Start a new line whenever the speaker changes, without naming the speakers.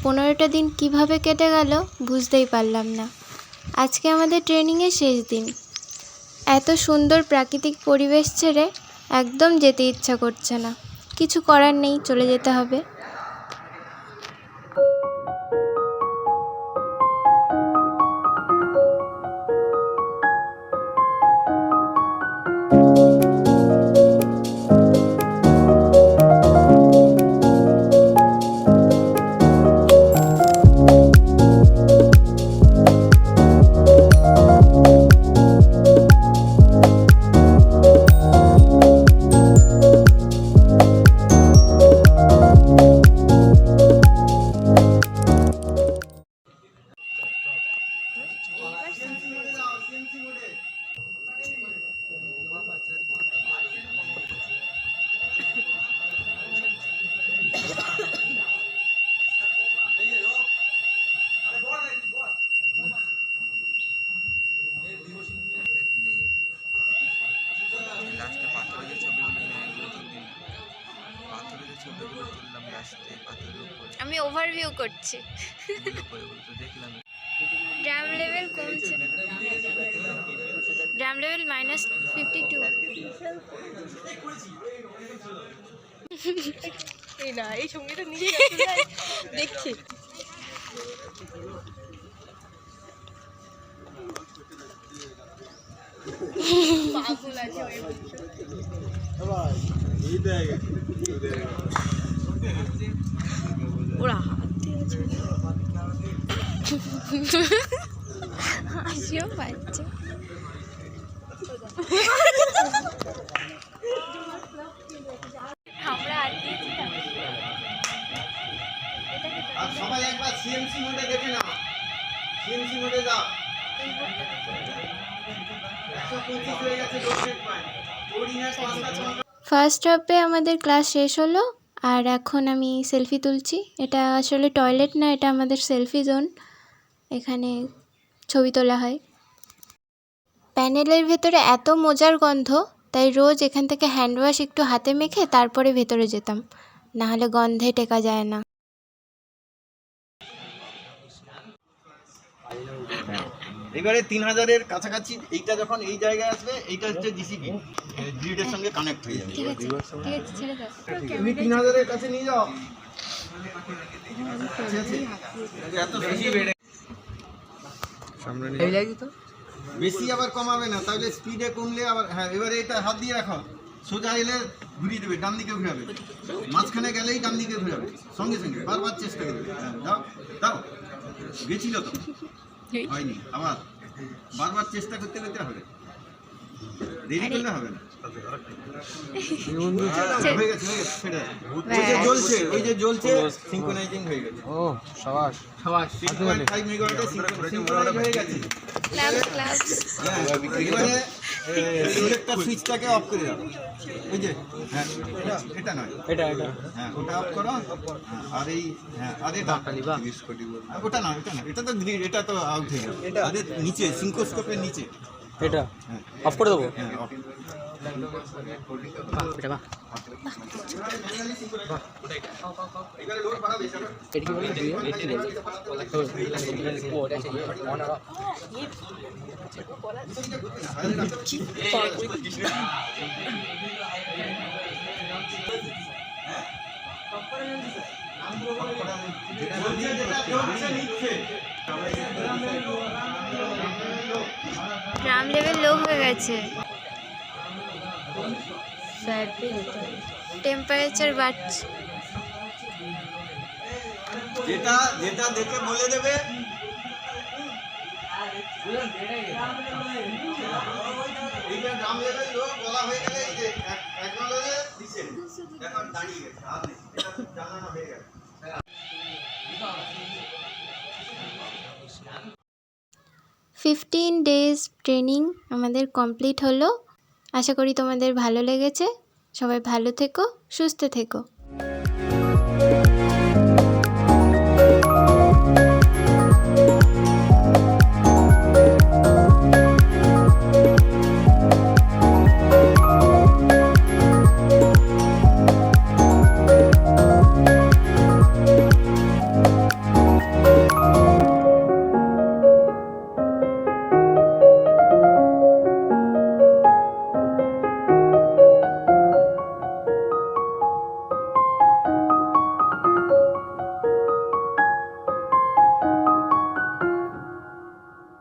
15টা দিন কিভাবে কেটে গেল বুঝতেই পারলাম না। আজকে আমাদের ট্রেনিংয়ের শেষ দিন। এত সুন্দর প্রাকৃতিক পরিবেশ ছেড়ে একদম যেতে ইচ্ছা করছে না। কিছু করার নেই, চলে যেতে হবে।
লাস্টে পাথরের যে ছবিগুলো এগুলো তুলবি না, পাথরের যে ছবিগুলো তুললাম লাস্টে পাথরের উপরে
আমি ওভারভিউ করছি।
তো দেখলাম
ড্রাম লেভেল কমছে, ড্রাম লেভেল -52।
এই না, এই সঙ্গীটা নিয়ে দেখছি। পাগল আছে ওরা হাত দিয়েছে,
হাসিও পাচ্ছে। আমরা আর
সবাই একবার সিএমসি মোডে দেখে নাও, সিএমসি মোডে যাও। 125 হয়ে গেছে রোটেট পয়েন্ট।
ফার্স্ট হাফে আমাদের ক্লাস শেষ হলো, আর এখন আমি সেলফি তুলছি। এটা আসলে টয়লেট না, এটা আমাদের সেলফি জোন। এখানে ছবি তোলা হয়। প্যানেলের ভেতরে এত মজার গন্ধ, তাই রোজ এখান থেকে হ্যান্ড ওয়াশ একটু হাতে মেখে তারপরে ভেতরে যেতাম, নাহলে গন্ধে টেকা যায় না।
এবারে 3000-এর কাছাকাছি এইটা যখন এই জায়গায় আসবে, এইটা হচ্ছে জিসিপি গ্রিডের সঙ্গে কানেক্ট হয়ে যাবে।
ঠিক আছে, ঠিক আছে, ছেড়ে দাও।
তুমি 3000-এর কাছে নিয়ে যাও। এত বেশি বেড়ে
সামনে নিয়ে
বেশি আবার কমাবে না, তাহলে স্পিডে কমলে আবার। হ্যাঁ, এবারে এটা হাত দিয়ে রাখো, সোজা এলে ঘুরিয়ে দেবে, ডান দিকে ঘুরাবে, মাঝখানে গেলেই ডান দিকে ঘুরাবে, সঙ্গে সঙ্গে বারবার চেষ্টা করবে। দাও দাও, গেছিল তো, হয়নি, আবার বারবার চেষ্টা করতে করতে হবে, দেরি করলে হবে না। হয়ে গেছে, হয়ে গেছে, ছেড়ে দাও। ওই যে জ্বলছে, ওই যে জ্বলছে, সিঙ্ক্রোনাইজিং হয়ে গেছে।
ও সাবাস সাবাস
3.5 মেগাওয়াটে সিঙ্ক্রোনাইজ হয়ে গেছে। এবারে একটা সুইচটাকে অফ করে দাও। ওই যে, হ্যাঁ, এটা নয়, এটা হ্যাঁ, ওটা অফ করো। আর এই, হ্যাঁ, আর এটা ওটা না, এটা না, এটা তো গ্রিড, এটা তো আউট হয়ে গেল। আরে নিচে সিঙ্কোস্কোপের নিচে
এটা
হ্যাঁ
অফ করে দেবো।
হ্যাঁ, অফ।
এটা বাহ
এবারে লোড বাড়াবে সেটা।
এটা কি বলি
ড্রাম লেভেল লো হয়ে গেছে, টেম্পারেচার বাড়ছে।
যেটা যেটা দেখে বলে দেবে। এইটা ড্রাম লেভেল লো বলা হয়ে গেলে, এই যে অ্যাকনলেজে দিছে, এখন দাঁড়িয়ে গেছে, আর নেই, এটা জানানো হয়ে গেছে।
15 ডেজ ট্রেনিং আমাদের কমপ্লিট হলো। আশা করি তোমাদের ভালো লেগেছে। সবাই ভালো থেকো, সুস্থ থেকো।